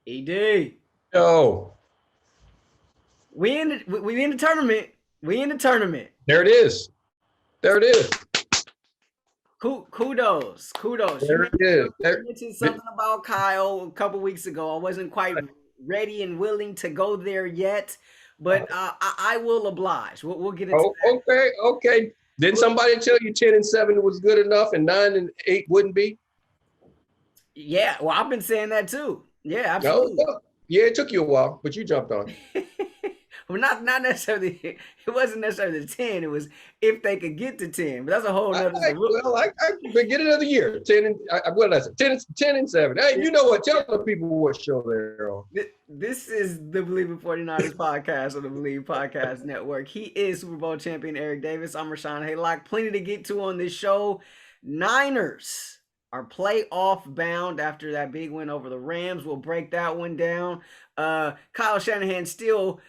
ED. Oh, We in the tournament. We in the tournament. there it is. There it is. Kudos. There it is. You mentioned something about Kyle a couple weeks ago. I wasn't quite ready and willing to go there yet, but I will oblige. We'll get into Oh, that. okay. Didn't somebody tell you 10-7 was good enough and 9-8 wouldn't be? Yeah, well, I've been saying that too. Yeah, No, absolutely. yeah, it took you a while, but you jumped on. Well, not necessarily. It wasn't necessarily the 10. It was if they could get to 10. But that's a whole nother. I get another year. 10 and what did I say? 10-7. Hey, you know what? Tell the people what show they're on. This is the Believe in 49ers podcast on the Believe Podcast Network. He is Super Bowl champion Eric Davis. I'm Rahshaun Haylock. Plenty to get to on this show. Niners are playoff bound after that big win over the Rams. We'll break that one down. Kyle Shanahan still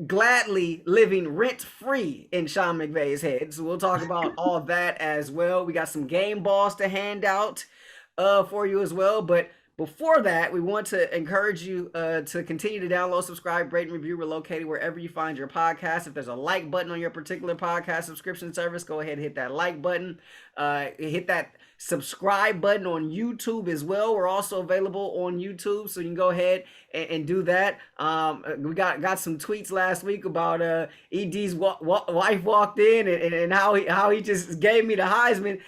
gladly living rent free in Sean McVay's head. So we'll talk about all that as well. We got some game balls to hand out for you as well. But before that, we want to encourage you to continue to download, subscribe, rate, and review. We're located wherever you find your podcast. If there's a like button on your particular podcast subscription service, go ahead and hit that like button. Hit that subscribe button on YouTube as well. We're also available on YouTube, so you can go ahead and do that. We got some tweets last week about ED's wife walked in and how he just gave me the Heisman.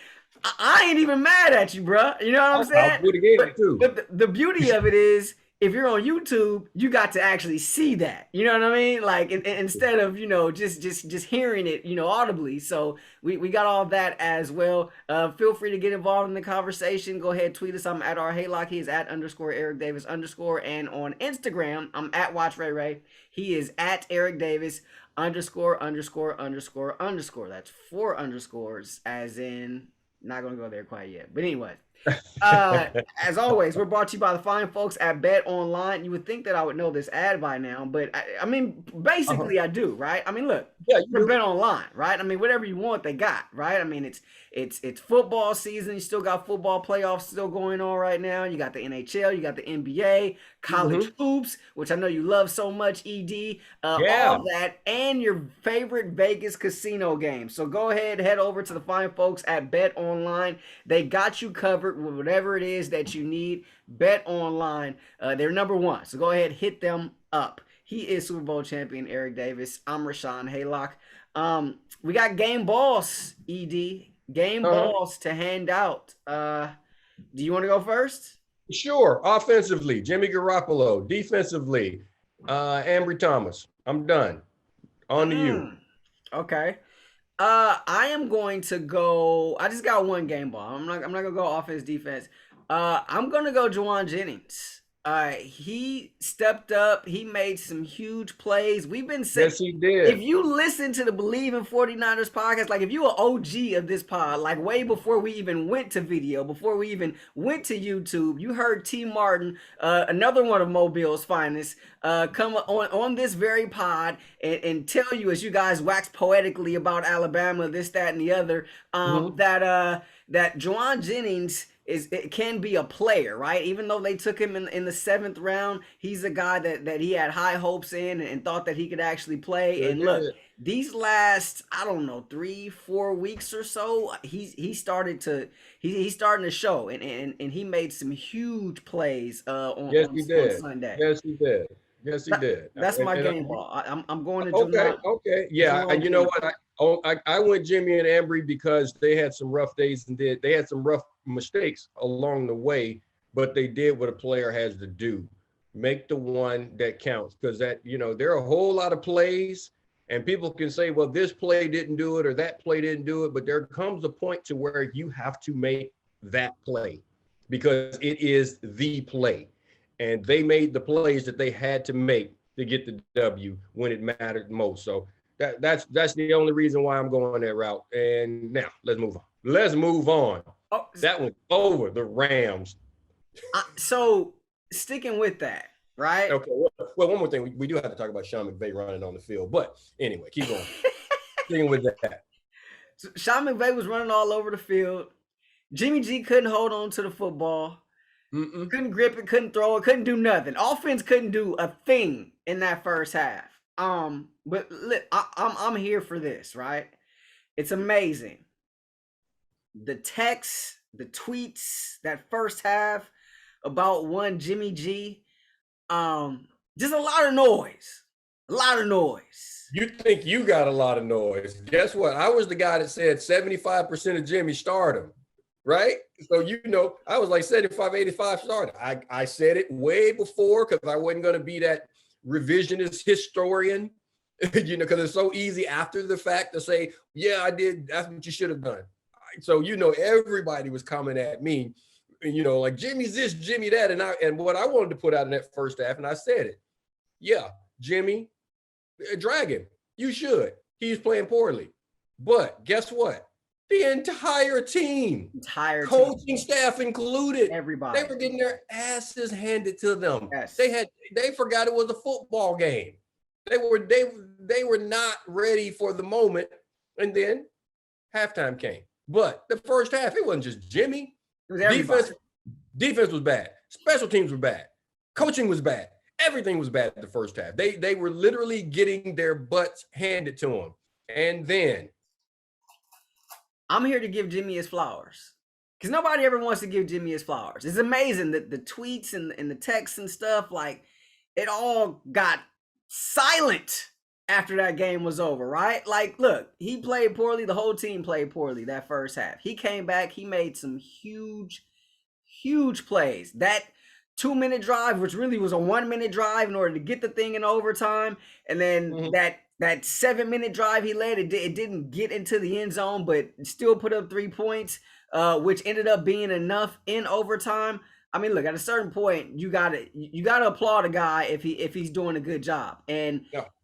I ain't even mad at you, bro. You know what I'm saying? I'll do it again too. But the beauty of it is, if you're on YouTube, you got to actually see that. You know what I mean? Like instead of just hearing it audibly. So we got all that as well. Feel free to get involved in the conversation. Go ahead, tweet us. I'm at @Haylock. He is at _Eric Davis _ and on Instagram I'm at Watch Ray Ray. He is at Eric Davis _____. That's 4 underscores, as in. Not gonna go there quite yet, but anyway. As always, we're brought to you by the fine folks at Bet Online. You would think that I would know this ad by now, but I mean, basically, I do, right? I mean, look, you're Bet Online, right? I mean, whatever you want, they got, right? I mean, it's football season. You still got football playoffs still going on right now. You got the NHL, you got the NBA, college hoops, which I know you love so much, ED. All that, and your favorite Vegas casino game. So go ahead, head over to the fine folks at Bet Online. They got you covered with whatever it is that you need. Bet Online, they're number one. So go ahead, hit them up. He is Super Bowl champion Eric Davis. I'm Rahshaun Haylock. We got game balls, ED. Game balls to hand out. Do you want to go first? Sure. Offensively, Jimmy Garoppolo. Defensively, Ambry Thomas. I'm done. On to you. Okay. I am going to go. I just got one game ball. I'm not gonna go offense, defense. I'm gonna go Jauan Jennings. He stepped up. He made some huge plays. We've been saying, yes, he did. If you listen to the Believe in 49ers podcast, like if you are OG of this pod, like way before we even went to video, before we even went to YouTube, you heard T. Martin, another one of Mobile's finest, come on this very pod and tell you, as you guys wax poetically about Alabama, this, that, and the other, that Jauan Jennings it can be a player, right? Even though they took him in the 7th round, he's a guy that he had high hopes in and thought that he could actually play. And look, these last, I don't know, 3-4 weeks or so, he's starting to show, and he made some huge plays on Sunday. Yes, he did. Yes, he did. That's my game ball. I'm going to okay. Yeah, and you know what? I went Jimmy and Ambry because they had some rough days and they had some rough mistakes along the way, but they did what a player has to do: make the one that counts. Because there are a whole lot of plays, and people can say, well, this play didn't do it or that play didn't do it, but there comes a point to where you have to make that play because it is the play. And they made the plays that they had to make to get the W when it mattered most. So that's the only reason why I'm going that route. And now let's move on. Oh, that one's over. The Rams. So sticking with that, right? Okay. Well, one more thing. We do have to talk about Sean McVay running on the field. But anyway, keep going. Sticking with that. So Sean McVay was running all over the field. Jimmy G couldn't hold on to the football. Couldn't grip it, couldn't throw it, couldn't do nothing. Offense couldn't do a thing in that first half. But I'm here for this, right? It's amazing. The texts, the tweets, that first half about one Jimmy G, just a lot of noise. A lot of noise. You think you got a lot of noise. Guess what? I was the guy that said 75% of Jimmy stardom, right? So, I was like 75, 85 stardom. I said it way before because I wasn't going to be that revisionist historian, because it's so easy after the fact to say, yeah, I did. That's what you should have done. So, everybody was coming at me, like Jimmy's this, Jimmy that. And what I wanted to put out in that first half, and I said it. Yeah, Jimmy, drag him. You should. He's playing poorly. But guess what? The entire team, coaching staff included, everybody, they were getting their asses handed to them. Yes. They forgot it was a football game. They were not ready for the moment. And then halftime came. But the first half, it wasn't just Jimmy. It was everybody. Defense was bad. Special teams were bad. Coaching was bad. Everything was bad at the first half. They were literally getting their butts handed to them. And then I'm here to give Jimmy his flowers. Because nobody ever wants to give Jimmy his flowers. It's amazing that the tweets and the texts and stuff, like, it all got silent after that game was over, right? Like, look, he played poorly. The whole team played poorly that first half. He came back. He made some huge, huge plays. That 2-minute drive, which really was a 1-minute drive in order to get the thing in overtime. And then that 7-minute drive he led, it didn't get into the end zone, but still put up 3 points, which ended up being enough in overtime. I mean, look, at a certain point, you gotta applaud a guy if he's doing a good job. And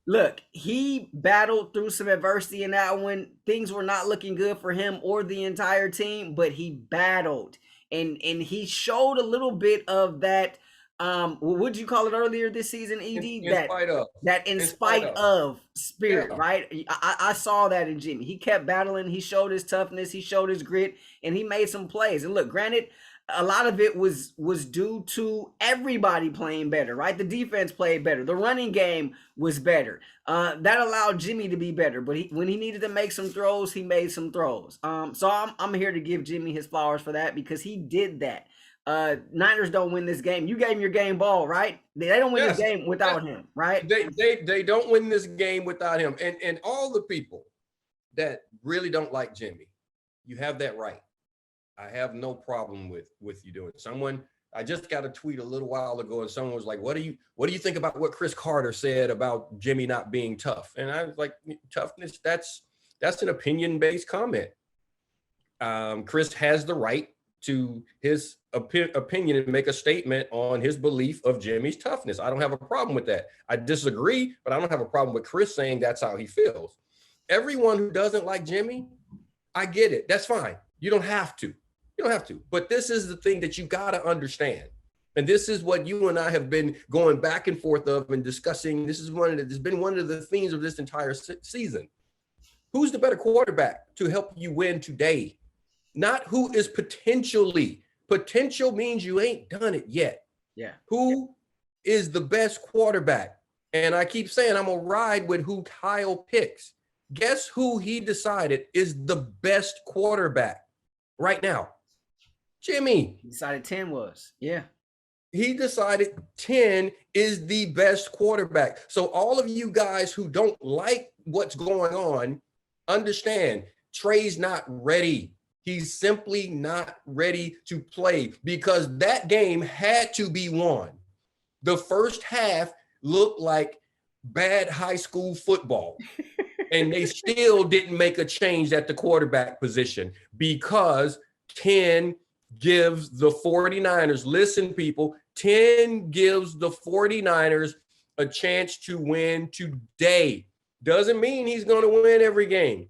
look, he battled through some adversity in that one. Things were not looking good for him or the entire team, but he battled. And he showed a little bit of that. What would you call it earlier this season, Ed? In spite of spirit, yeah. Right? I saw that in Jimmy. He kept battling. He showed his toughness. He showed his grit, and he made some plays. And look, granted, a lot of it was due to everybody playing better, right? The defense played better. The running game was better. That allowed Jimmy to be better. But when he needed to make some throws, he made some throws. So I'm here to give Jimmy his flowers for that because he did that. Niners don't win this game. You gave him your game ball, right? They don't win this game without him, right? They don't win this game without him. And all the people that really don't like Jimmy, you have that right. I have no problem with you doing it. I just got a tweet a little while ago and someone was like, what do you think about what Chris Carter said about Jimmy not being tough? And I was like, toughness, that's an opinion-based comment. Chris has the right to his opinion and make a statement on his belief of Jimmy's toughness. I don't have a problem with that. I disagree, but I don't have a problem with Chris saying that's how he feels. Everyone who doesn't like Jimmy, I get it. That's fine. You don't have to. But this is the thing that you got to understand. And this is what you and I have been going back and forth of and discussing. This has been one of the themes of this entire season. Who's the better quarterback to help you win today? Not who is potentially. Potential means you ain't done it yet. Yeah. Who is the best quarterback? And I keep saying I'm going to ride with who Kyle picks. Guess who he decided is the best quarterback right now? Jimmy. He decided 10 was. Yeah. He decided 10 is the best quarterback. So all of you guys who don't like what's going on, understand Trey's not ready. He's simply not ready to play because that game had to be won. The first half looked like bad high school football. And they still didn't make a change at the quarterback position because 10 gives the 49ers, listen, people, 10 gives the 49ers a chance to win today. Doesn't mean he's going to win every game.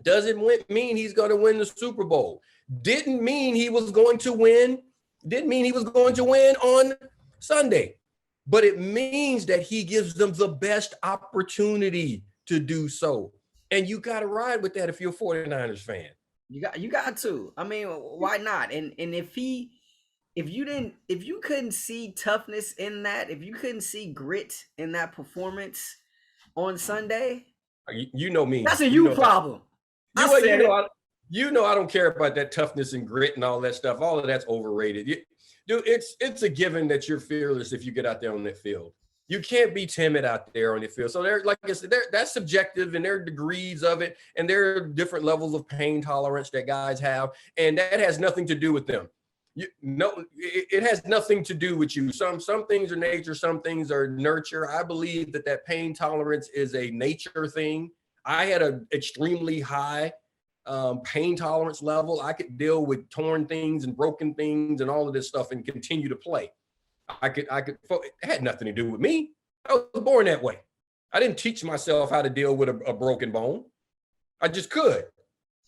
Doesn't mean he's going to win the Super Bowl. Didn't mean he was going to win. Didn't mean he was going to win on Sunday. But it means that he gives them the best opportunity to do so. And you got to ride with that if you're a 49ers fan. You got to. I mean, why not? And if he if you couldn't see toughness in that, if you couldn't see grit in that performance on Sunday, You know me. that's a You you know that. problem. I You said it. you know I don't care about that toughness and grit and all that stuff. All of that's overrated. Dude, it's a given that you're fearless if you get out there on that field. You can't be timid out there on the field. So there, like I said, that's subjective, and there are degrees of it, and there are different levels of pain tolerance that guys have, and that has nothing to do with them. It has nothing to do with you. Some things are nature, some things are nurture. I believe that pain tolerance is a nature thing. I had an extremely high pain tolerance level. I could deal with torn things and broken things and all of this stuff and continue to play. It had nothing to do with me. I was born that way. I didn't teach myself how to deal with a broken bone. I just could.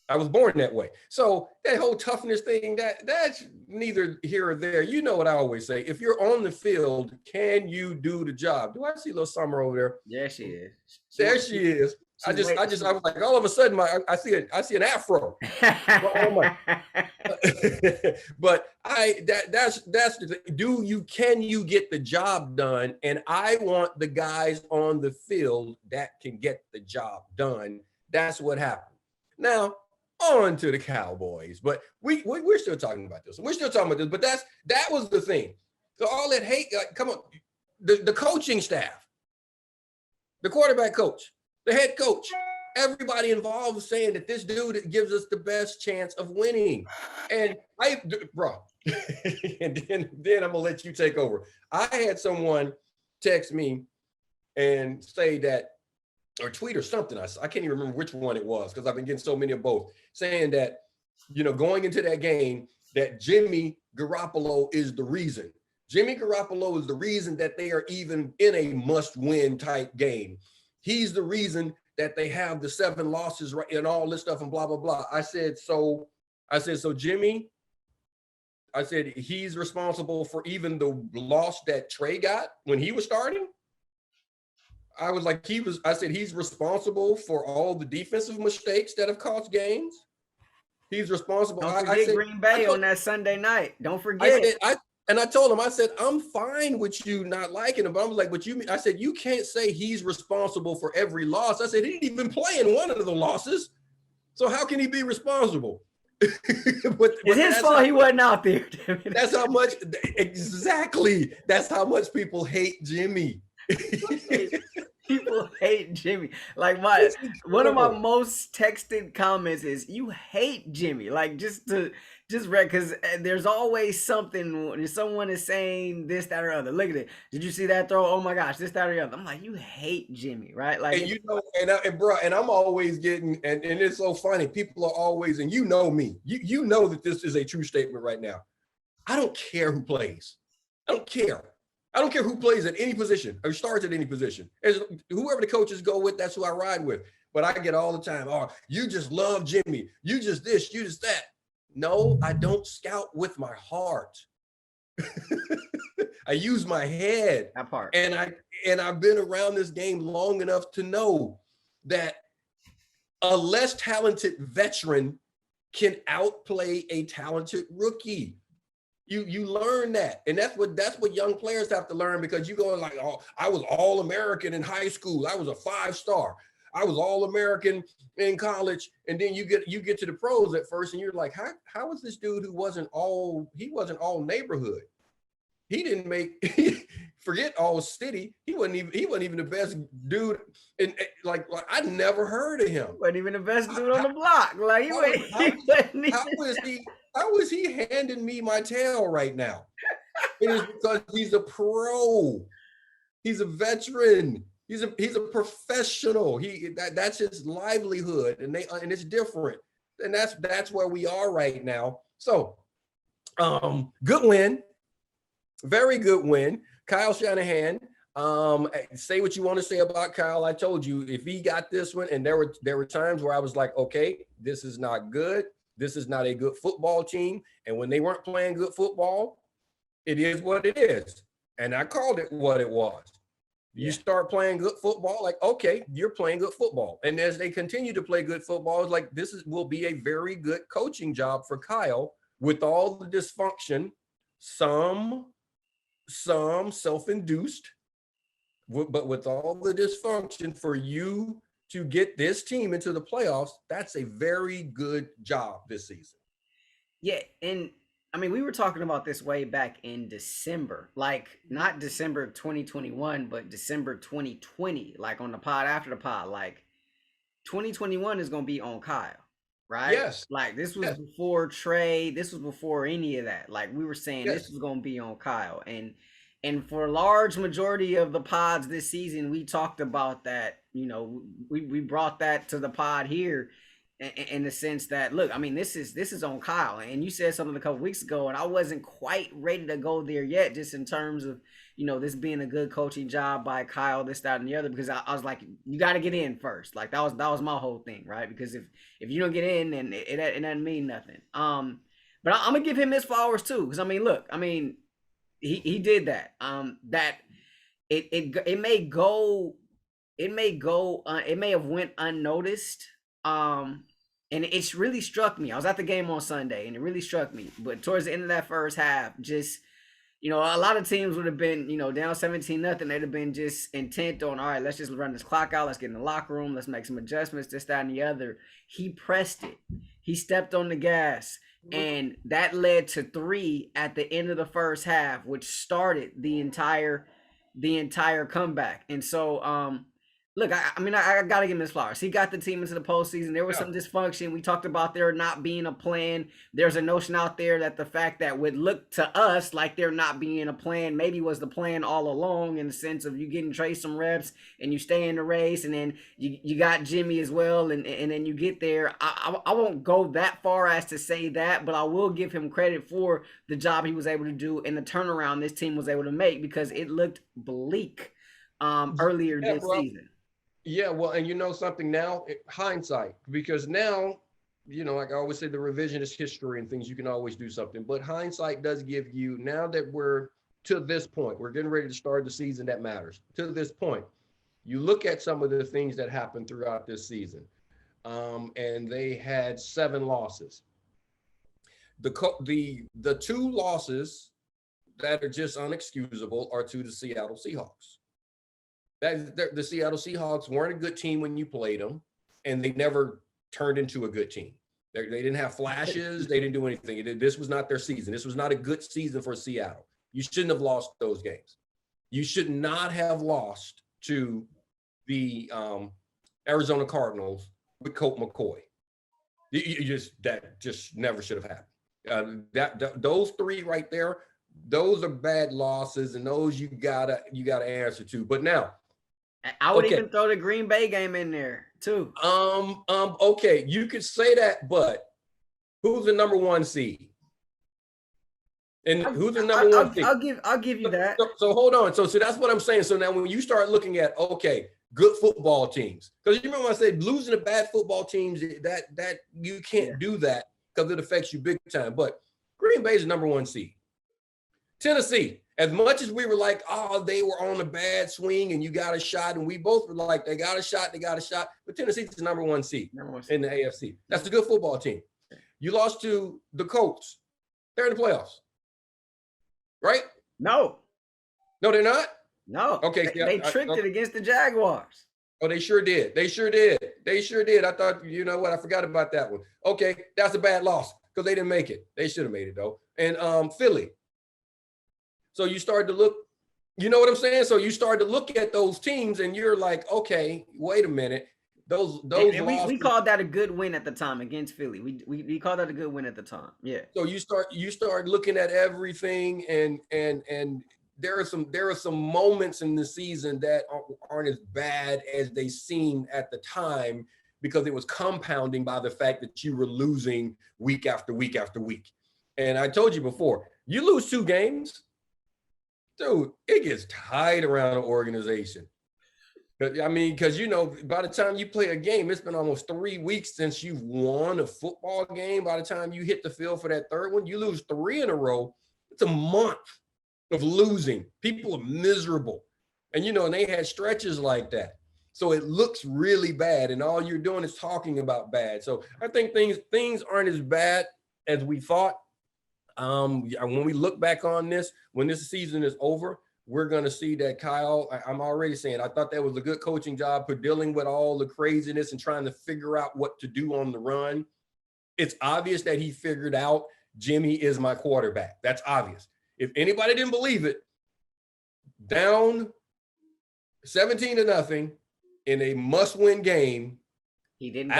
I was born that way. So that whole toughness thing, that's neither here or there. You know what I always say. If you're on the field, can you do the job? Do I see little Summer over there? Yeah, she is. There she is. I was like, all of a sudden, I see an afro. But that's the thing. Can you get the job done? And I want the guys on the field that can get the job done. That's what happened. Now, on to the Cowboys. But we're still talking about this. But that was the thing. So all that hate, come on, the coaching staff, the quarterback coach, the head coach, everybody involved was saying that this dude gives us the best chance of winning. And and then I'm gonna let you take over. I had someone text me and say that, or tweet or something. I can't even remember which one it was because I've been getting so many of both, saying that, going into that game, that Jimmy Garoppolo is the reason. Jimmy Garoppolo is the reason that they are even in a must-win type game. He's the reason that they have the 7 losses right and all this stuff and blah, blah, blah. I said, so Jimmy, I said, he's responsible for even the loss that Trey got when he was starting. I was like, I said, he's responsible for all the defensive mistakes that have cost games. He's responsible. Don't forget Green Bay on that Sunday night. Don't forget. I told him, I said, I'm fine with you not liking him, but I was like, I said, you can't say he's responsible for every loss. I said, he didn't even play in one of the losses. So how can he be responsible? It's his fault he wasn't out there. That's how much, exactly. That's how much people hate Jimmy. People hate Jimmy. Like one of my most texted comments is, "You hate Jimmy." Like just read, because there's always something when someone is saying this, that, or other. Look at it. Did you see that throw? Oh my gosh, this, that, or the other. I'm like, you hate Jimmy, right? Like, and I'm always getting, and it's so funny. People are always, and you know me. You know that this is a true statement right now. I don't care who plays. I don't care. I don't care who plays at any position or starts at any position. As whoever the coaches go with, that's who I ride with. But I get all the time, oh, you just love Jimmy. You just this, you just that. No, I don't scout with my heart. I use my head. That part. And I've been around this game long enough to know that a less talented veteran can outplay a talented rookie. You learn that, and that's what young players have to learn, because you go like, oh, I was All-American in high school. I was a 5-star. I was All-American in college, and then you get to the pros at first, and you're like, how was this dude who wasn't all neighborhood? He didn't make forget all city. He wasn't even the best dude. And like I never heard of him. Wasn't even the best dude on the block. Like how is he handing me my tail right now? It is because he's a pro. He's a veteran. He's a professional. That's his livelihood, and it's different. And that's where we are right now. So, good win. Very good win. Kyle Shanahan. Say what you want to say about Kyle. I told you, if he got this one, and there were times where I was like, okay, this is not good. This is not a good football team. And when they weren't playing good football, it is what it is. And I called it what it was. You start playing good football, like, okay, you're playing good football. And as they continue to play good football, it's like, will be a very good coaching job for Kyle with all the dysfunction some self-induced, but with all the dysfunction, for you to get this team into the playoffs, that's a very good job this season. Yeah, and I mean, we were talking about this way back in December, like not December 2021, but December 2020, like on the pod after the pod, like 2021 is going to be on Kyle, right? Yes. Like this was Yes. before trade, this was before any of that. Like we were saying Yes. this was going to be on Kyle. And for a large majority of the pods this season, we talked about that, you know, we brought that to the pod here in the sense that, look, I mean, this is on Kyle. And you said something a couple weeks ago, and I wasn't quite ready to go there yet, just in terms of, you know, this being a good coaching job by Kyle, this, that, and the other, because I was like, you got to get in first. Like that was my whole thing, right? Because if you don't get in, then it doesn't mean nothing. But I'm gonna give him his flowers too, because I mean, look, I mean, he did that. That it may have went unnoticed. And it's really struck me. I was at the game on Sunday, and it really struck me. But towards the end of that first half, just, you know, a lot of teams would have been, you know, down 17-0. They'd have been just intent on, all right, let's just run this clock out. Let's get in the locker room. Let's make some adjustments, this, that, and the other. He pressed it. He stepped on the gas. And that led to 3 at the end of the first half, which started the entire comeback. And so, look, I mean, I got to give him his flowers. He got the team into the postseason. There was some dysfunction. We talked about there not being a plan. There's a notion out there that the fact that would look to us like there not being a plan maybe was the plan all along, in the sense of you getting Trey some reps and you stay in the race, and then you got Jimmy as well, and then you get there. I won't go that far as to say that, but I will give him credit for the job he was able to do and the turnaround this team was able to make, because it looked bleak earlier this season. Yeah, well, and you know something now, hindsight, because now, you know, like I always say, the revisionist history and things, you can always do something, but hindsight does give you, now that we're to this point, we're getting ready to start the season that matters. To this point, you look at some of the things that happened throughout this season, and they had 7 losses. The 2 losses that are just unexcusable are to the Seattle Seahawks. The Seattle Seahawks weren't a good team when you played them, and they never turned into a good team. They didn't have flashes. They didn't do anything. This was not their season. This was not a good season for Seattle. You shouldn't have lost those games. You should not have lost to the Arizona Cardinals with Colt McCoy. That just never should have happened. Those 3 right there, those are bad losses, and those you gotta answer to. But now, I would even throw the Green Bay game in there too. Okay, you could say that, but who's the number 1 seed? And who's the number 1 seed? I'll give you that. So hold on. So that's what I'm saying. So now when you start looking at, okay, good football teams, because you remember I said losing to bad football teams, that you can't do that because it affects you big time. But Green Bay is the number 1 seed. Tennessee, as much as we were like, oh, they were on a bad swing and you got a shot, and we both were like, they got a shot, but Tennessee's the number 1 seed in the AFC. That's a good football team. You lost to the Colts. They're in the playoffs, right? No, they're not. No. Okay, they tricked it against the Jaguars. Oh, they sure did. I thought, you know what? I forgot about that one. Okay, that's a bad loss because they didn't make it. They should have made it though. And Philly. So you started to look, you know what I'm saying? So you started to look at those teams and you're like, okay, wait a minute. Those and we called that a good win at the time against Philly. We called that a good win at the time. Yeah. So you start looking at everything, and there are some moments in the season that aren't as bad as they seemed at the time, because it was compounding by the fact that you were losing week after week after week. And I told you before, you lose 2 games, dude, it gets tight around an organization. I mean, because, you know, by the time you play a game, it's been almost 3 weeks since you've won a football game. By the time you hit the field for that 3rd one, you lose 3 in a row. It's a month of losing. People are miserable. And, you know, and they had stretches like that. So it looks really bad, and all you're doing is talking about bad. So I think things aren't as bad as we thought. When we look back on this, when this season is over, we're going to see that Kyle, I'm already saying, I thought that was a good coaching job for dealing with all the craziness and trying to figure out what to do on the run. It's obvious that he figured out Jimmy is my quarterback. That's obvious. If anybody didn't believe it, down 17-0 in a must-win game, he didn't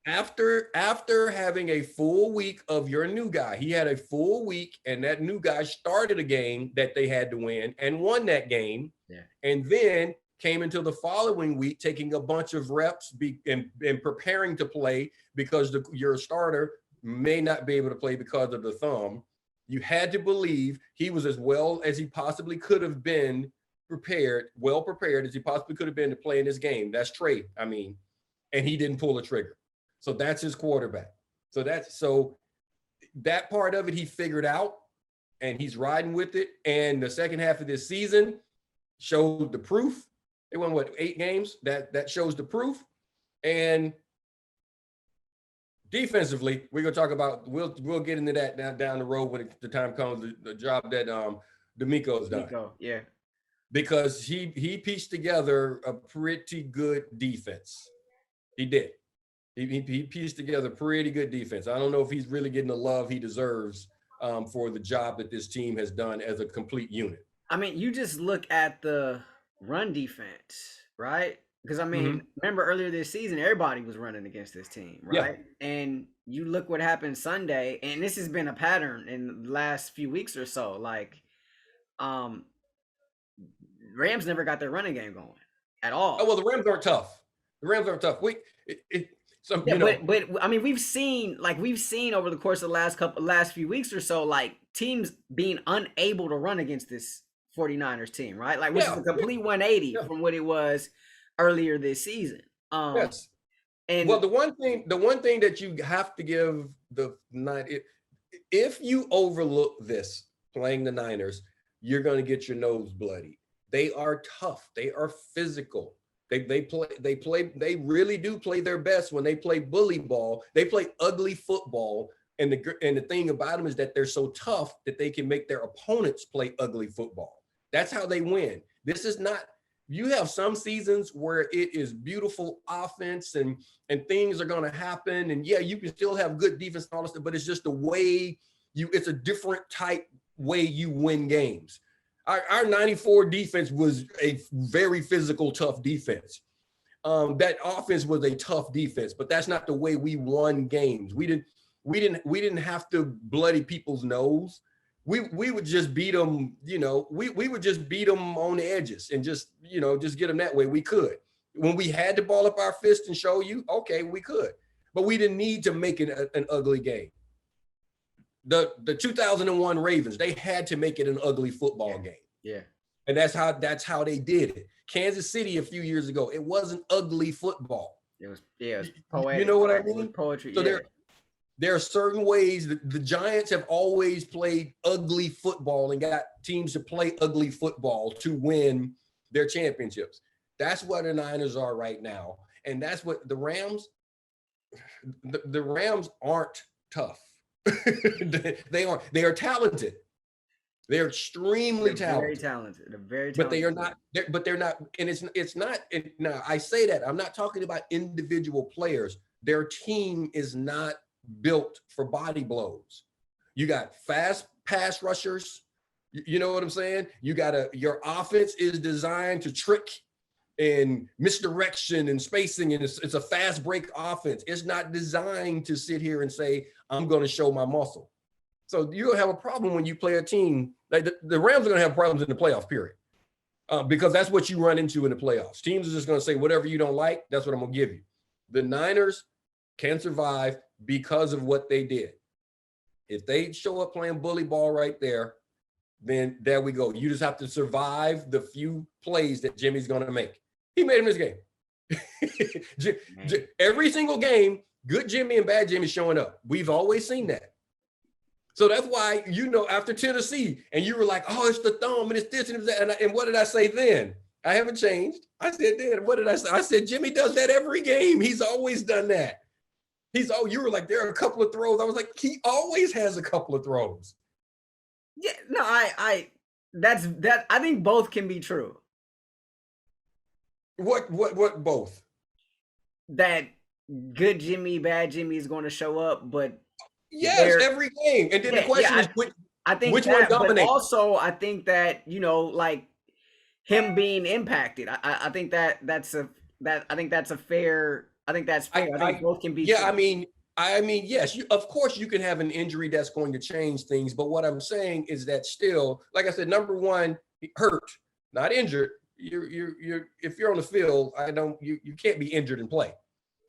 after having a full week of your new guy. He had a full week, and that new guy started a game that they had to win and won that game. Yeah. And then came into the following week taking a bunch of reps and preparing to play because your starter may not be able to play because of the thumb. You had to believe he was as well as he possibly could have been well prepared as he possibly could have been to play in this game. That's Trey, and he didn't pull the trigger. So that's his quarterback. So that part of it he figured out, and he's riding with it. And the second half of this season showed the proof. They won 8 games? That shows the proof. And defensively, we're gonna talk about. We'll get into that down the road when the time comes. The job that D'Amico's done. Yeah. Because he pieced together a pretty good defense. He did. He pieced together pretty good defense. I don't know if he's really getting the love he deserves for the job that this team has done as a complete unit. You just look at the run defense, right? Because remember earlier this season, everybody was running against this team, right? Yeah. And you look what happened Sunday, and this has been a pattern in the last few weeks or so. Like, Rams never got their running game going at all. Oh well, the Rams aren't tough. But we've seen over the course of the last few weeks or so, like teams being unable to run against this 49ers team, right? Like, which is a complete 180 from what it was earlier this season. Yes. And well, the one thing that you have to give the Niners, if you overlook this playing the Niners, you're going to get your nose bloody. They are tough. They are physical. They really do play their best when they play bully ball. They play ugly football. And the thing about them is that they're so tough that they can make their opponents play ugly football. That's how they win. This is not, you have some seasons where it is beautiful offense and things are going to happen. And yeah, you can still have good defense and all this stuff, but it's just the way it's a different type way you win games. Our 94 defense was a very physical, tough defense. That offense was a tough defense, but that's not the way we won games. We didn't have to bloody people's nose. We would just beat them, we would just beat them on the edges and just get them that way. We could. When we had to ball up our fist and show you, okay, we could. But we didn't need to make it an ugly game. The 2001 Ravens, they had to make it an ugly football game. Yeah. And that's how they did it. Kansas City a few years ago, it wasn't ugly football. It was poetic. You know what I mean? Poetry. So there are certain ways that the Giants have always played ugly football and got teams to play ugly football to win their championships. That's what the Niners are right now. And that's what the Rams aren't tough. They are talented. They're extremely talented. Very talented. They're very talented. But they are not. They're not. And it's not. Now I say that I'm not talking about individual players. Their team is not built for body blows. You got fast pass rushers. You know what I'm saying? Your offense is designed to trick and misdirection and spacing, and it's a fast break offense. It's not designed to sit here and say, I'm going to show my muscle. So you're going to have a problem when you play a team. Like the Rams are going to have problems in the playoff period because that's what you run into in the playoffs. Teams are just going to say, whatever you don't like, that's what I'm going to give you. The Niners can survive because of what they did. If they show up playing bully ball right there, then there we go. You just have to survive the few plays that Jimmy's going to make. He made him this game. Every single game, good Jimmy and bad Jimmy showing up. We've always seen that. So that's why, after Tennessee, and you were like, oh, it's the thumb, and it's this, and it's that. And what did I say then? I haven't changed. I said then, what did I say? I said, Jimmy does that every game. He's always done that. You were like, there are a couple of throws. I was like, he always has a couple of throws. Yeah, no, I think both can be true. What both? That good Jimmy, bad Jimmy is going to show up, but yes, every game. And then the question is which one dominates? But also I think that, like him being impacted. I think that's fair. I think that's fair. I think both can be true. I mean, yes, of course you can have an injury that's going to change things, but what I'm saying is that still, like I said, number one, hurt, not injured. You're if you're on the field, you can't be injured and play.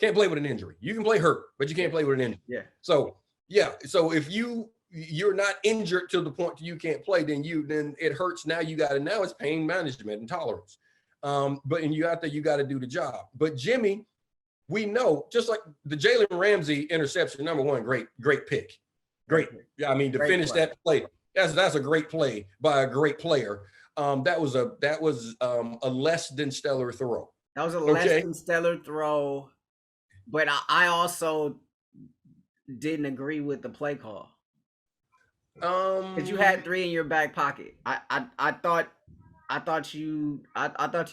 Can't play with an injury. You can play hurt, but you can't play with an injury. Yeah. So if you're not injured to the point you can't play, then it hurts. Now it's pain management and tolerance. But you got to do the job. But Jimmy, we know, just like the Jalen Ramsey interception, number one, great pick. Great. Yeah, I mean, to finish that play, that's a great play by a great player. That was a less than stellar throw. That was a less than stellar throw, but I also didn't agree with the play call. Because you had 3 in your back pocket. I thought you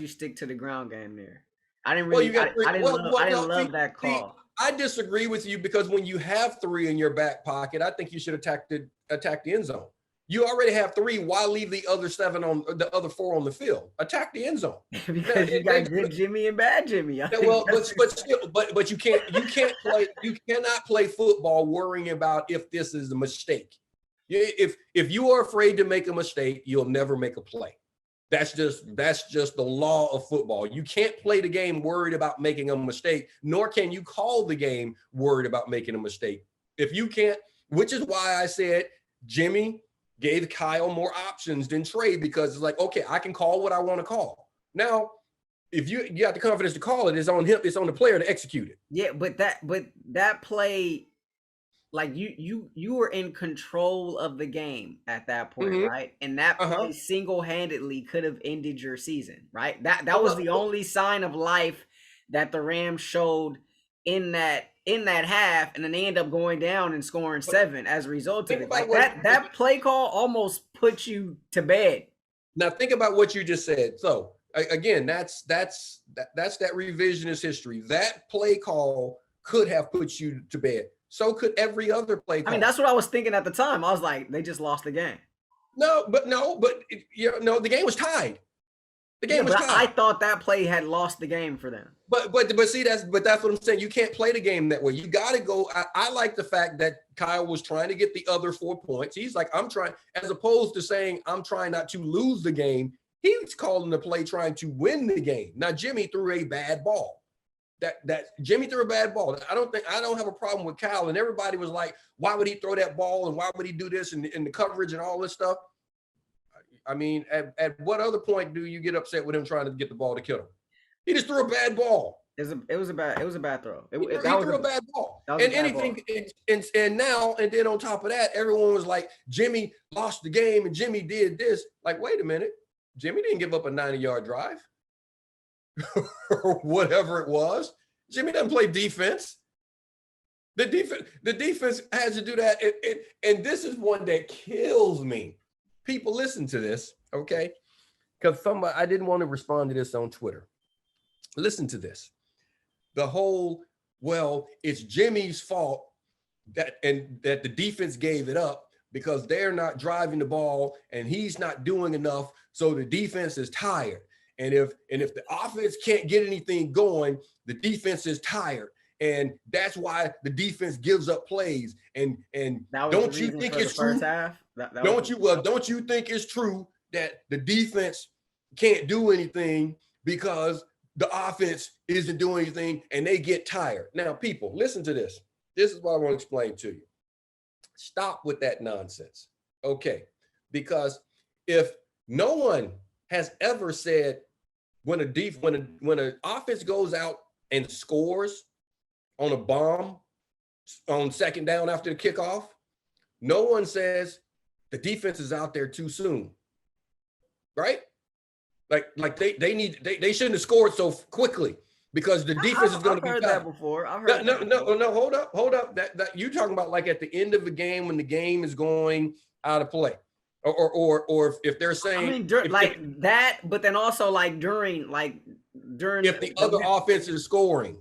stick to the ground game there. I didn't really. I didn't love that call. I disagree with you because when you have 3 in your back pocket, I think you should attack the end zone. You already have 3. Why leave the other 4 on the field? Attack the end zone. Because you got good Jimmy and bad Jimmy. But you cannot play football worrying about if this is a mistake. If you are afraid to make a mistake, you'll never make a play. That's just the law of football. You can't play the game worried about making a mistake, nor can you call the game worried about making a mistake. If you can't, which is why I said Jimmy gave Kyle more options than Trey, because it's like, okay, I can call what I want to call. Now, if you got the confidence to call it, it's on him, it's on the player to execute it. Yeah, but that play, like you were in control of the game at that point, right? And that play single-handedly could have ended your season, right? That was the only sign of life that the Rams showed in that half, and then they end up going down and scoring 7 as a result of it. Like that play call almost put you to bed. Now think about what you just said. So again, that's that revisionist history. That play call could have put you to bed. So could every other play call. I mean, that's what I was thinking at the time. I was like, they just lost the game. The game was tied. The game was tied. I thought that play had lost the game for them. But see, that's what I'm saying. You can't play the game that way. You got to go. I like the fact that Kyle was trying to get the other 4 points. He's like, I'm trying, as opposed to saying I'm trying not to lose the game. He's calling the play trying to win the game. Now Jimmy threw a bad ball. That Jimmy threw a bad ball. I don't have a problem with Kyle. And everybody was like, why would he throw that ball and why would he do this and the coverage and all this stuff? I mean, at what other point do you get upset with him trying to get the ball to kill him? He just threw a bad ball. It was a bad throw. He threw a bad ball. And then on top of that, everyone was like, Jimmy lost the game and Jimmy did this. Like, wait a minute. Jimmy didn't give up a 90-yard drive. Or whatever it was. Jimmy doesn't play defense. The defense has to do that. And this is one that kills me. People, listen to this, okay? Because I didn't want to respond to this on Twitter. Listen to this. The whole, well, it's Jimmy's fault that the defense gave it up because they're not driving the ball and he's not doing enough, so the defense is tired. And if the offense can't get anything going, the defense is tired. And that's why the defense gives up plays. And don't you think it's true? Don't you think it's true that the defense can't do anything because the offense isn't doing anything and they get tired? Now, people, listen to this. This is what I want to explain to you. Stop with that nonsense. Okay. Because if no one has ever said when an offense goes out and scores on a bomb on second down after the kickoff, no one says the defense is out there too soon, right? Like they shouldn't have scored so quickly. because the defense is going to be heard tired. that before. I've heard No, hold up. That you talking about like at the end of the game when the game is going out of play, or if they're saying, I mean, that, but then also like during if the other offense is scoring,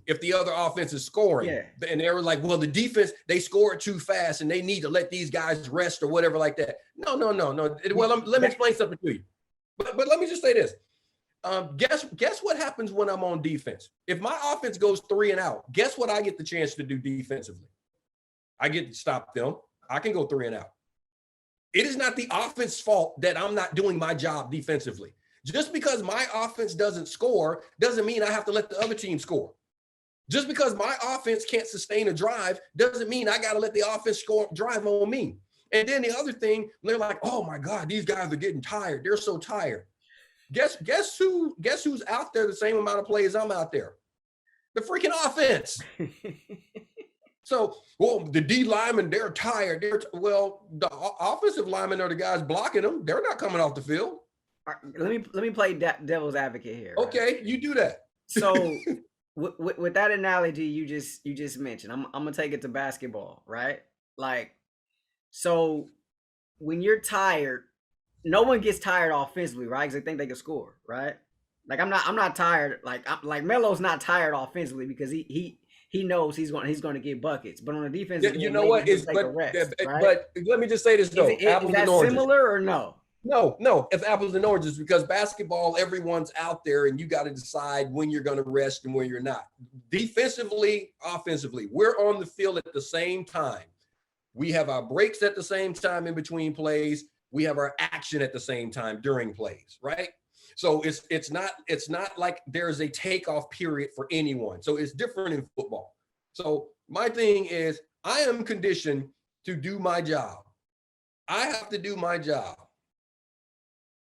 yeah. And they were like, well, the defense, they scored too fast and they need to let these guys rest or whatever like that. No. Well, let me explain something to you. But let me just say this. Guess what happens when I'm on defense? If my offense goes 3 and out, guess what I get the chance to do defensively? I get to stop them. I can go 3 and out. It is not the offense's fault that I'm not doing my job defensively. Just because my offense doesn't score doesn't mean I have to let the other team score. Just because my offense can't sustain a drive doesn't mean I got to let the offense drive on me. And then the other thing, they're like, oh my God, these guys are getting tired. They're so tired. Guess who's out there the same amount of plays I'm out there? The freaking offense. So, well, the D linemen, they're tired. Well, the offensive linemen are the guys blocking them. They're not coming off the field. Let me play devil's advocate here. Right? Okay, you do that. So, with that analogy you just mentioned, I'm gonna take it to basketball, right? Like, so when you're tired, no one gets tired offensively, right? Because they think they can score, right? Like I'm not tired. Like Melo's not tired offensively because he knows he's going to get buckets. But on the defense, you know what? But let me just say this though. Is that similar or no? No, it's apples and oranges because basketball, everyone's out there and you got to decide when you're going to rest and when you're not. Defensively, offensively, we're on the field at the same time. We have our breaks at the same time in between plays. We have our action at the same time during plays, right? So it's not like there's a takeoff period for anyone. So it's different in football. So my thing is I am conditioned to do my job. I have to do my job.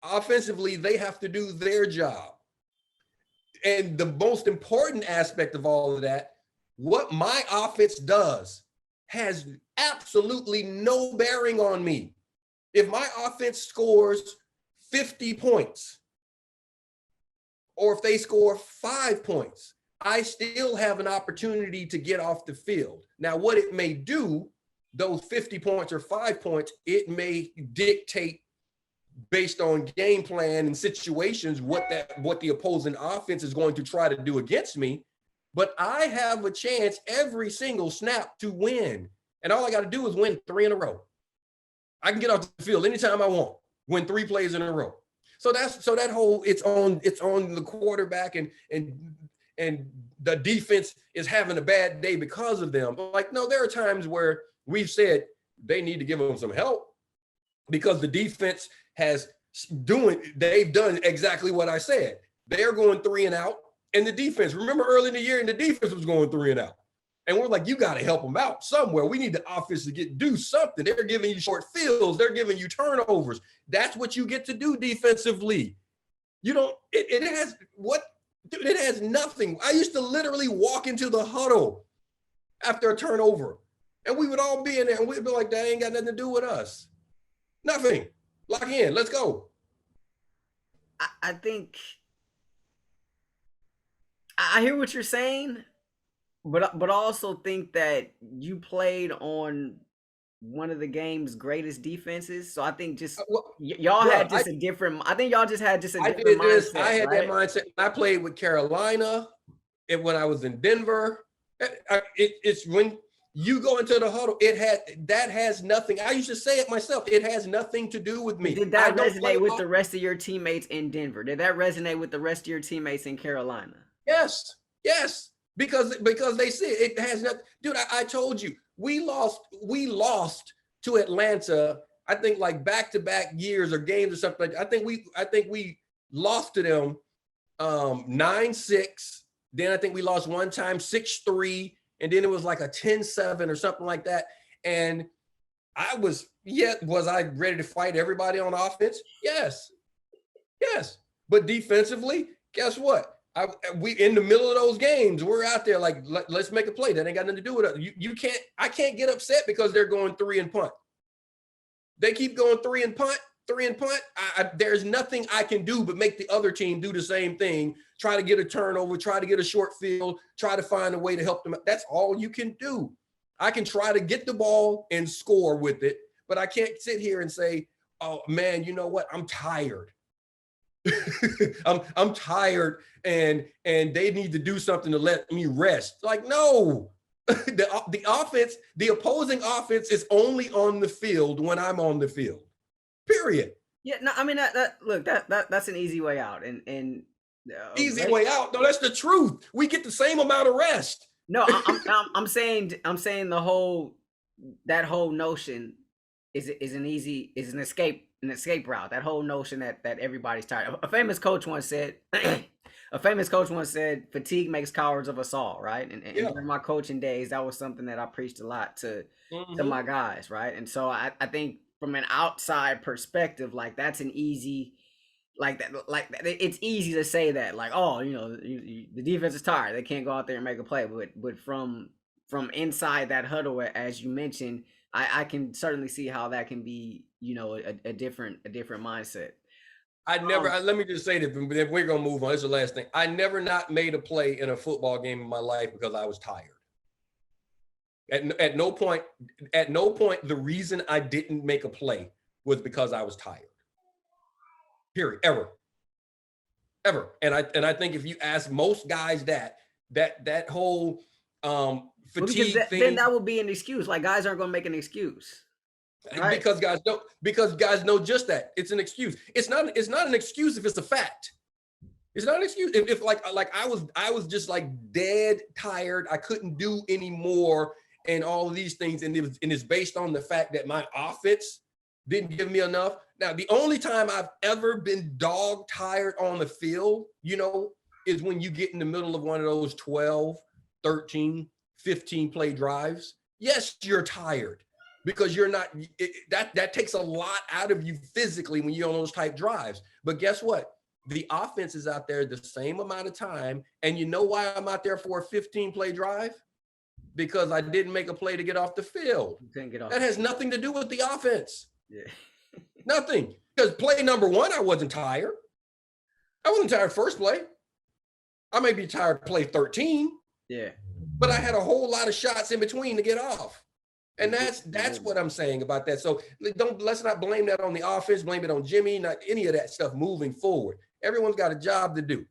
Offensively, they have to do their job. And the most important aspect of all of that, what my offense does has absolutely no bearing on me. If my offense scores 50 points, or if they score 5 points, I still have an opportunity to get off the field. Now, what it may do, those 50 points or 5 points, it may dictate based on game plan and situations what the opposing offense is going to try to do against me. But I have a chance every single snap to win. And all I got to do is win 3 in a row. I can get off the field anytime I want, win 3 plays in a row. So that whole it's on the quarterback and the defense is having a bad day because of them. But like, no, there are times where we've said they need to give them some help because the defense they've done exactly what I said. They're going 3 and out, and the defense, remember early in the year, and the defense was going 3 and out. And we're like, you got to help them out somewhere. We need the offense to do something. They're giving you short fields. They're giving you turnovers. That's what you get to do defensively. You don't, it has nothing. I used to literally walk into the huddle after a turnover, and we would all be in there, and we'd be like, that ain't got nothing to do with us. Nothing. Lock in. Let's go. I think I hear what you're saying, but I also think that you played on one of the game's greatest defenses. So I think just y'all had just a different. I think y'all just had just a different mindset. I had that mindset. I played with Carolina, and when I was in Denver, it's when you go into the huddle. That has nothing. I used to say it myself. It has nothing to do with me. Did that resonate with the rest of your teammates in Denver? Did that resonate with the rest of your teammates in Carolina? Yes. Because they said it has nothing. Dude, I told you we lost to Atlanta. I think like back-to-back years or games or something like that. I think we lost to them 9-6. Then I think we lost one time 6-3. And then it was like a 10-7 or something like that. And was I ready to fight everybody on offense? Yes. But defensively, guess what? We in the middle of those games, we're out there like, let's make a play. That ain't got nothing to do with it. I can't get upset because they're going 3 and punt. They keep going 3 and punt, three and punt, there's nothing I can do but make the other team do the same thing, try to get a turnover, try to get a short field, try to find a way to help them. That's all you can do. I can try to get the ball and score with it, but I can't sit here and say, oh man, you know what? I'm tired. I'm tired and they need to do something to let me rest. Like, no. The offense, the opposing offense is only on the field when I'm on the field. Period. Yeah, no, I mean that's an easy way out, and easy way out. No, that's the truth. We get the same amount of rest. No, I'm saying that whole notion is an escape route. That whole notion that everybody's tired. A famous coach once said, fatigue makes cowards of us all, right? And during my coaching days, that was something that I preached a lot to my guys, right? And so I think from an outside perspective, like that's an easy, it's easy to say that, like, oh, the defense is tired, they can't go out there and make a play, but from inside that huddle, as you mentioned, I can certainly see how that can be, a different mindset. Let me just say this, but then we're gonna move on. It's the last thing. I never not made a play in a football game in my life because I was tired. At no point, the reason I didn't make a play was because I was tired. Period. Ever. And I think if you ask most guys that whole fatigue thing, then that would be an excuse. Like, guys aren't gonna make an excuse. Right? Because guys know just that. It's an excuse. It's not an excuse if it's a fact. It's not an excuse. If like I was just like dead tired, I couldn't do anymore, and all of these things, and it's based on the fact that my offense didn't give me enough. Now, the only time I've ever been dog tired on the field, is when you get in the middle of one of those 12, 13, 15 play drives. Yes, you're tired because you're not, that takes a lot out of you physically when you're on those type drives. But guess what? The offense is out there the same amount of time. And you know why I'm out there for a 15 play drive? Because I didn't make a play to get off the field. That has nothing to do with the offense. Yeah. Nothing. Because play number one, I wasn't tired. I wasn't tired first play. I may be tired play 13. Yeah. But I had a whole lot of shots in between to get off. And that's what I'm saying about that. So let's not blame that on the offense, blame it on Jimmy, not any of that stuff moving forward. Everyone's got a job to do.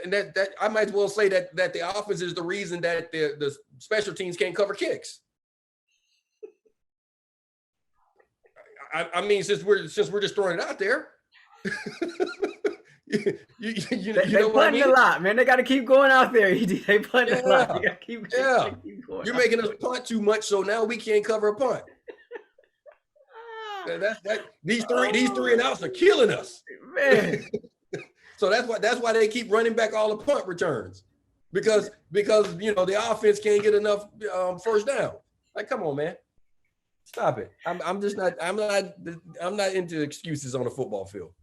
And that I might as well say that the offense is the reason that the special teams can't cover kicks. I mean, since we're just throwing it out there, they punting a lot, man. They got to keep going out there. They punting a lot. You got to keep going. You're making us punt too much, so now we can't cover a punt. These three and outs are killing us, man. So that's why they keep running back all the punt returns, because the offense can't get enough first down. Like, come on, man. Stop it. I'm not into excuses on the football field.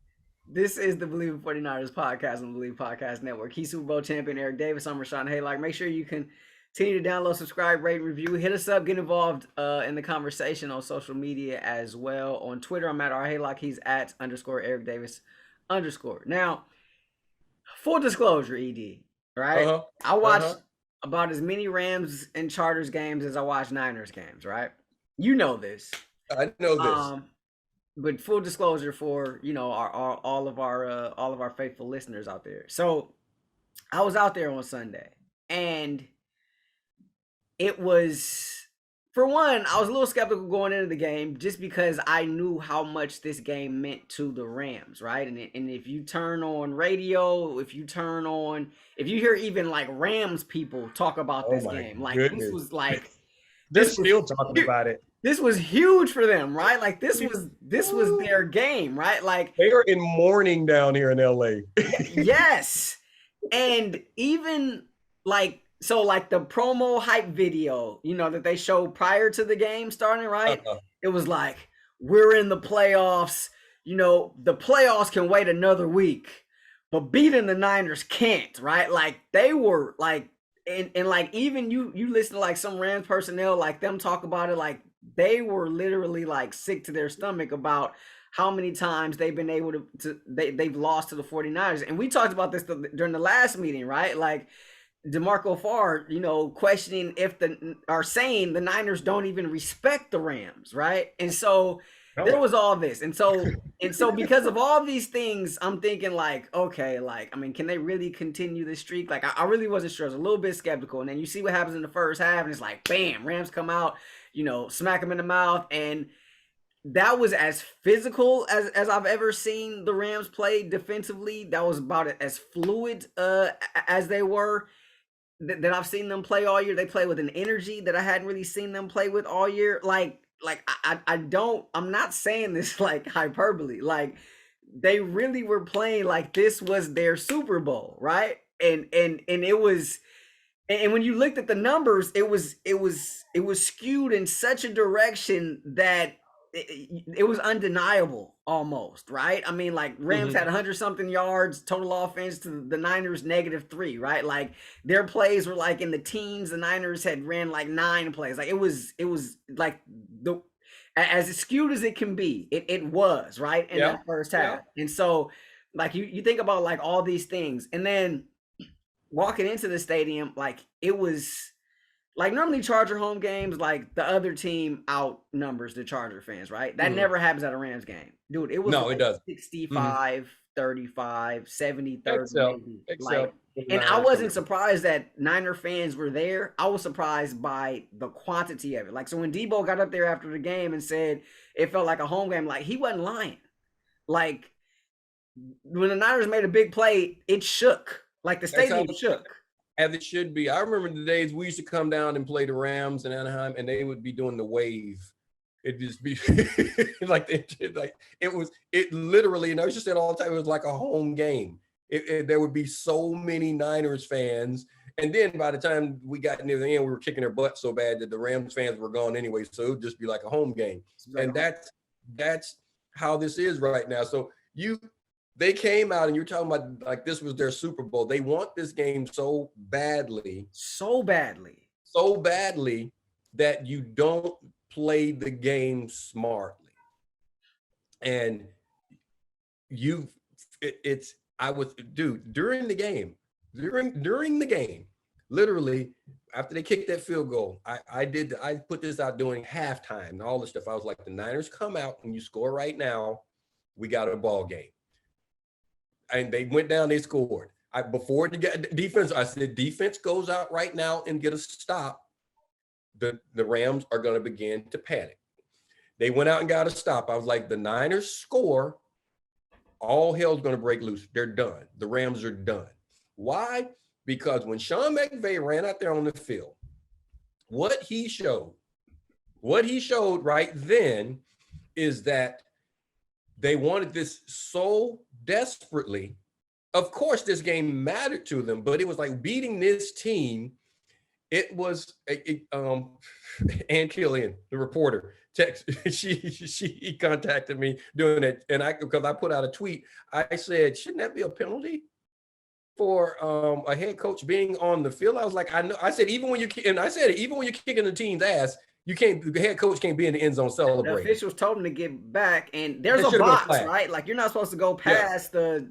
This is the Believe in 49ers podcast on the Believe Podcast Network. He's Super Bowl champion Eric Davis. I'm Rahshaun Haylock. Make sure you continue to download, subscribe, rate, review. Hit us up. Get involved in the conversation on social media as well. On Twitter, I'm at @RHaylock. He's at _Eric Davis _. Now, full disclosure, ED, right? I watched about as many Rams and Chargers games as I watched Niners games, right? You know this. I know this. But full disclosure for all of our faithful listeners out there. So I was out there on Sunday, and it was, for one, I was a little skeptical going into the game just because I knew how much this game meant to the Rams, right? And if you turn on radio, if you hear even like Rams people talk about this game, like goodness. This was like they're still talking about it. This was huge for them, right? Like this was their game, right? Like they are in mourning down here in LA. Yes. And even like the promo hype video, that they showed prior to the game starting, right? It was like, we're in the playoffs, the playoffs can wait another week, but beating the Niners can't, right? Like they were like, and like even you listen to like some Rams personnel, like them talk about it, like they were literally like sick to their stomach about how many times they've been able they've lost to the 49ers. And we talked about this during the last meeting, right? Like DeMarco Farr, questioning saying the Niners don't even respect the Rams, right? And so there was all this. And so because of all these things, I'm thinking like, okay, like, I mean, can they really continue this streak? Like, I really wasn't sure. I was a little bit skeptical. And then you see what happens in the first half, and it's like, bam, Rams come out, smack them in the mouth. And that was as physical as I've ever seen the Rams play defensively. That was about as fluid as they were that I've seen them play all year. They play with an energy that I hadn't really seen them play with all year. I'm not saying this like hyperbole. Like, they really were playing like this was their Super Bowl, right? And it was, and when you looked at the numbers, it was skewed in such a direction that it was undeniable almost, right? I mean, like, Rams had 100-something yards total offense to the Niners -3, right? Like, their plays were like in the teens. The Niners had ran like 9 plays. Like, it was like as skewed as it can be. It was, right, in that first half. And so, like, you think about like all these things, and then walking into the stadium, like, it was like, normally Charger home games, like, the other team outnumbers the Charger fans, right? That never happens at a Rams game. Dude, it was it does. 65, 35, 70, 30, maybe. Except and I wasn't surprised that Niner fans were there. I was surprised by the quantity of it. Like, so when Debo got up there after the game and said it felt like a home game, like, he wasn't lying. Like, when the Niners made a big play, it shook. Like, the stadium shook. As it should be. I remember the days we used to come down and play the Rams in Anaheim, and they would be doing the wave. It'd just be like it literally, and I used to say it all the time, it was like a home game. There would be so many Niners fans. And then by the time we got near the end, we were kicking their butt so bad that the Rams fans were gone anyway. So it would just be like a home game. And that's how this is right now. So they came out, and you're talking about like this was their Super Bowl. They want this game so badly that you don't play the game smartly. And during the game, literally after they kicked that field goal, I put this out during halftime and all this stuff. I was like, the Niners come out and you score right now, we got a ball game. And they went down, they scored. Before the defense, I said, defense goes out right now and get a stop. The Rams are going to begin to panic. They went out and got a stop. I was like, the Niners score, all hell's going to break loose. They're done. The Rams are done. Why? Because when Sean McVay ran out there on the field, what he showed right then is that they wanted this so desperately. Of course, this game mattered to them, but it was like beating this team. It was Ann Killian, the reporter, she contacted me doing it, and because I put out a tweet, I said, shouldn't that be a penalty for a head coach being on the field? I was like, I know. I said even when you're kicking the team's ass, the head coach can't be in the end zone celebrating. The officials told him to get back, and there's a box, right? Like, you're not supposed to go past the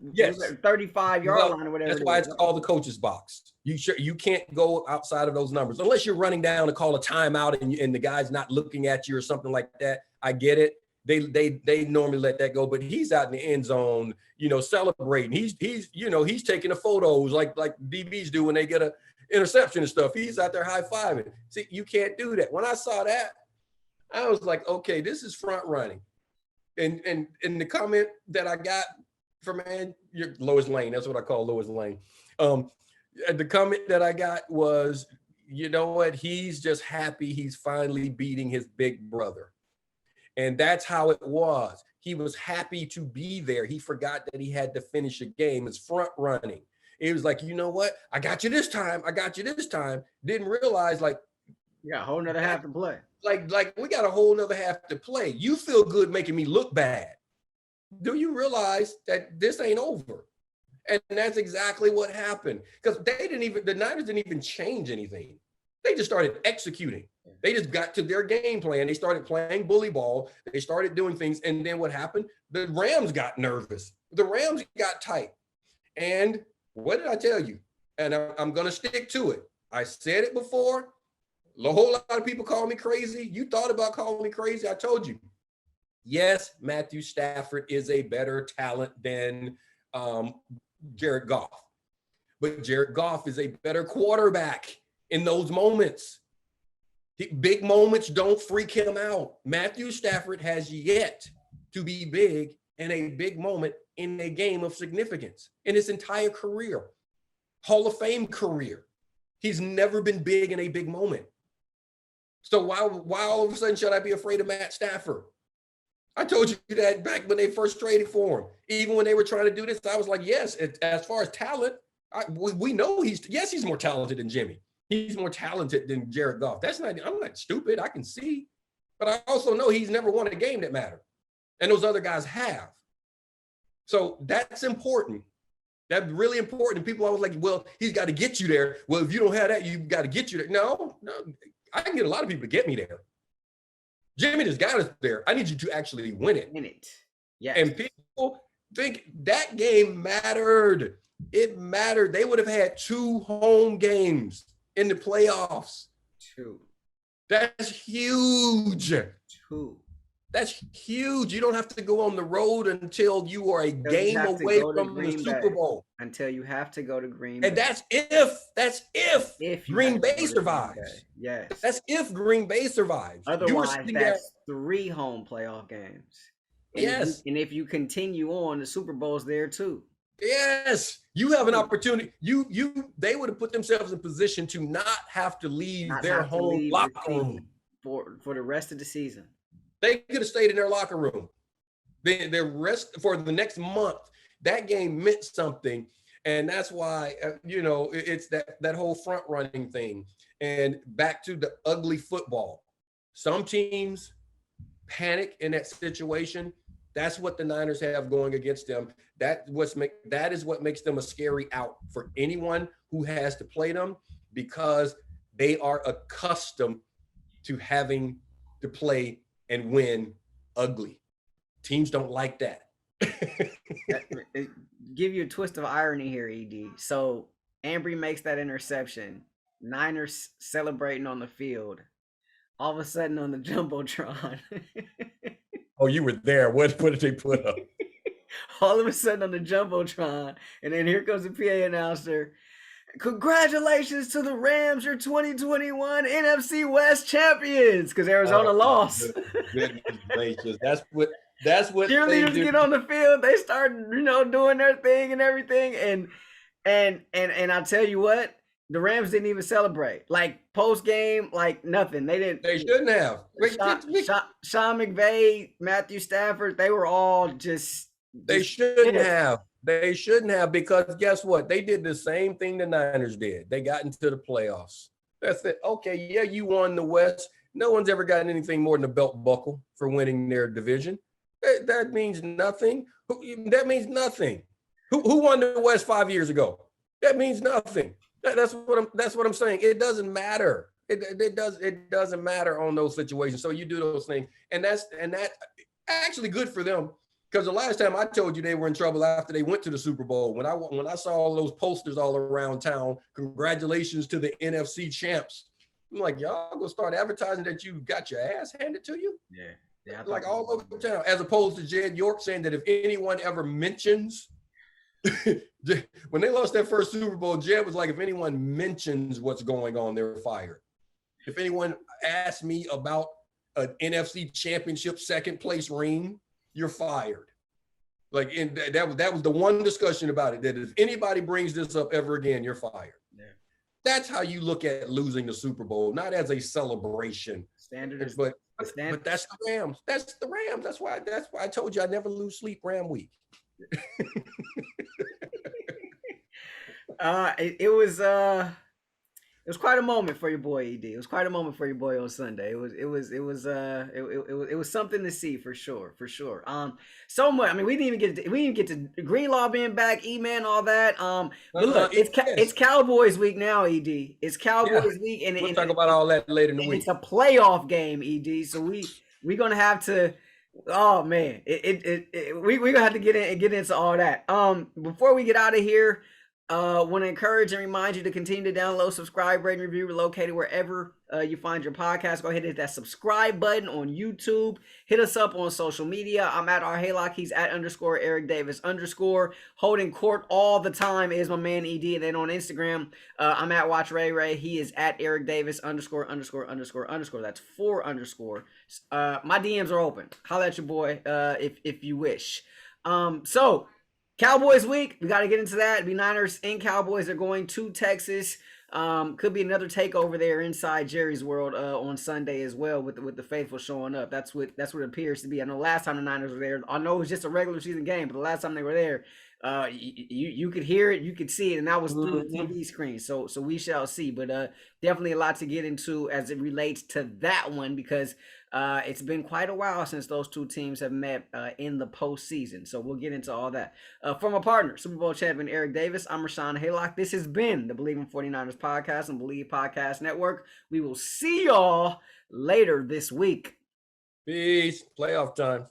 35-yard line or whatever. That's why it's called the coach's box. You can't go outside of those numbers unless you're running down to call a timeout and the guy's not looking at you or something like that. I get it. They normally let that go, but he's out in the end zone, celebrating. He's taking the photos like DBs do when they get a interception and stuff. He's out there high-fiving. See, you can't do that. When I saw that, I was like, okay, this is front running. And the comment that I got from Lois Lane, that's what I call Lois Lane. The comment that I got was, you know what? He's just happy he's finally beating his big brother. And that's how it was. He was happy to be there. He forgot that he had to finish a game. It's front running. It was like, you know what? I got you this time. Didn't realize, like, you got a whole nother half to play. Like we got a whole nother half to play. You feel good making me look bad. Do you realize that this ain't over? And that's exactly what happened. Because the Niners didn't even change anything. They just started executing. They just got to their game plan. They started playing bully ball. They started doing things. And then what happened? The Rams got nervous. The Rams got tight. And what did I tell you? And I'm going to stick to it. I said it before. A whole lot of people call me crazy. You thought about calling me crazy. I told you. Yes, Matthew Stafford is a better talent than Jared Goff. But Jared Goff is a better quarterback in those moments. Big moments don't freak him out. Matthew Stafford has yet to be big in a big moment in a game of significance in his entire career. Hall of Fame career. He's never been big in a big moment. So why all of a sudden should I be afraid of Matt Stafford? I told you that back when they first traded for him. Even when they were trying to do this, I was like, yes, as far as talent, we know he's more talented than Jimmy. He's more talented than Jared Goff. I'm not stupid. I can see. But I also know he's never won a game that mattered. And those other guys have. So that's important. That's really important. And people always like, well, he's got to get you there. Well, if you don't have that, you've got to get you there. No, I can get a lot of people to get me there. Jimmy just got us there. I need you to actually win it. Yes. And people think that game mattered. It mattered. They would have had 2 home games in the playoffs. 2. That's huge. 2. That's huge. You don't have to go on the road until you are a game away from the Super Bowl. Until you have to go to Green Bay. And that's if Green Bay survives. Yes. That's if Green Bay survives. Otherwise, that's 3 home playoff games. Yes. And if you continue on, the Super Bowl's there too. Yes. You have an opportunity. They would have put themselves in position to not have to leave their home locker room for the rest of the season. They could have stayed in their locker room. The rest for the next month, that game meant something. And that's why, it's that whole front running thing. And back to the ugly football. Some teams panic in that situation. That's what the Niners have going against them. That is what makes them a scary out for anyone who has to play them, because they are accustomed to having to play and win ugly. Teams don't like that. Give you a twist of irony here, ED. So Ambry makes that interception. Niners celebrating on the field. All of a sudden on the Jumbotron. Oh, you were there. What did they put up? All of a sudden on the Jumbotron. And then here comes the PA announcer. Congratulations to the Rams, your 2021 NFC West champions, because Arizona lost. Goodness gracious. That's what cheerleaders get on the field. They start, doing their thing and everything. And I'll tell you what, the Rams didn't even celebrate. Like post game, like nothing. They didn't. They shouldn't have. Sean McVay, Matthew Stafford, they were all just. They shouldn't have. They shouldn't have, because guess what? They did the same thing the Niners did. They got into the playoffs. That's it. Okay, yeah, you won the West. No one's ever gotten anything more than a belt buckle for winning their division. That means nothing. That means nothing. Who won the West 5 years ago? That means nothing. That's what I'm saying. It doesn't matter. It doesn't matter on those situations. So you do those things, and that actually good for them. Because the last time I told you they were in trouble after they went to the Super Bowl, when I saw all those posters all around town, congratulations to the NFC champs. I'm like, y'all gonna start advertising that you got your ass handed to you? Yeah. Like all over the town, as opposed to Jed York saying that if anyone ever mentions, when they lost that first Super Bowl, Jed was like, if anyone mentions what's going on, they're fired. If anyone asks me about an NFC championship second place ring, you're fired. Like, that was the one discussion about it, that if anybody brings this up ever again, you're fired. Yeah. That's how you look at losing the Super Bowl, not as a celebration. But that's the Rams. That's the Rams. That's why I told you I never lose sleep Ram week. It It was quite a moment for your boy ED. It was quite a moment for your boy on Sunday. It was something to see for sure, for sure. So much. I mean, we didn't even get to Greenlaw being back, E-Man, all that. But look, it's Cowboys week now, ED. It's Cowboys week, and we'll talk about all that later in the week. It's a playoff game, ED. So we're gonna have to. Oh man, we're gonna have to get into all that. Before we get out of here. Want to encourage and remind you to continue to download, subscribe, rate, and review. We're located wherever you find your podcast. Go ahead and hit that subscribe button on YouTube. Hit us up on social media. I'm at our Haylock. He's at _ Eric Davis _ holding court all the time is my man ED. And then on Instagram, I'm at Watch Ray Ray. He is at Eric Davis _ That's 4 underscore. My DMs are open. Holla at your boy if you wish. So. Cowboys week, we got to get into that. It'll be Niners and Cowboys are going to Texas. Could be another takeover there inside Jerry's world on Sunday as well with the faithful showing up. That's what it appears to be. I know last time the Niners were there, I know it was just a regular season game, but the last time they were there, you could hear it, you could see it, and that was through the TV screen. So we shall see. But definitely a lot to get into as it relates to that one because it's been quite a while since those two teams have met in the postseason. So we'll get into all that. For my partner, Super Bowl champion Eric Davis, I'm Rahshaun Haylock. This has been the Believe in 49ers podcast and Believe Podcast Network. We will see y'all later this week. Peace. Playoff time.